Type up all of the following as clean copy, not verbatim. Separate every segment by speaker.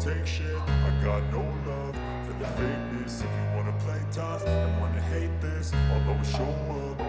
Speaker 1: take shit. I got no love for the fakeness. If you wanna play tough and wanna hate this, I'll always show up.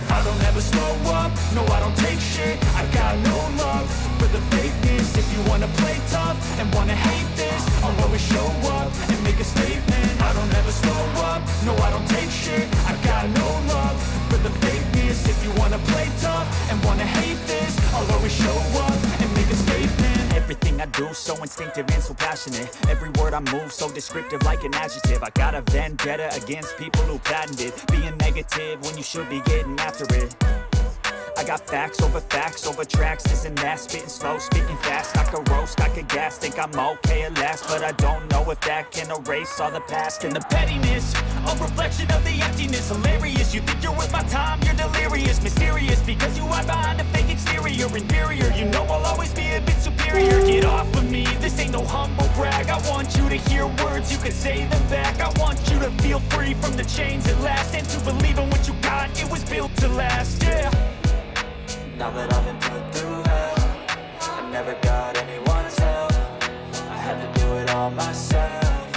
Speaker 1: I don't ever slow up, no I don't take shit. I got no love for the fakeness. If you wanna play tough and wanna hate this, I'll always show up and make a statement. I don't ever slow up, no I don't take shit. I got no love for the fakeness. If you wanna play tough and wanna hate this, I'll always show up and make a statement. Everything I do so instinctive and so passionate. Every word I move so descriptive like an adjective. I got a vendetta against people who patented being negative when you should be getting after it. I got facts over tracks, this and that. Spitting slow, speaking fast. I could roast, I could gas. Think I'm okay at last, but I don't know if that can erase all the past. And the pettiness, a reflection of the emptiness. Hilarious, you think you're worth my time, you're delirious. Mysterious, because you hide behind a fake exterior. Inferior, you know I'll always be a bit superior. Get off of me, this ain't no humble brag. I want you to hear words, you can say them back. I want you to feel free from the chains at last, and to believe in what you got, it was built to last, yeah.
Speaker 2: Now that I've been put through hell, I never got anyone's help. I had to do it all myself.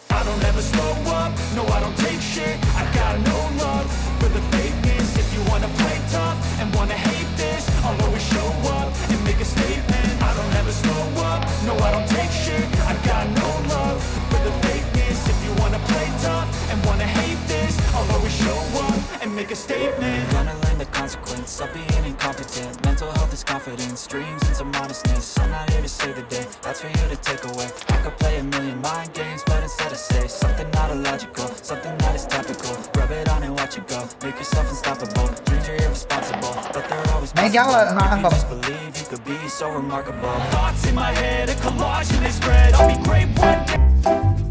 Speaker 1: I don't ever slow up, no I don't take shit. I got no love for the fakeness. If you wanna play tough and wanna hate this, I'll always show up and make a statement. I don't ever slow up, no I don't take shit. I got no love for the fakeness. If you wanna play tough and wanna hate this, I'll always show up and make a statement.
Speaker 2: Gonna learn the consequence of being incompetent. Mental health is confidence, dreams and some honestness. I'm not here to save the day, that's for you to take away. I could play a million mind games, but instead I say something not illogical, something that is topical. Rub it on and watch it go, make yourself unstoppable. Dreams are irresponsible, but they're always possible. If you just believe, you could be so remarkable.
Speaker 1: Thoughts in my head, a collage in this red. I'll be great one day.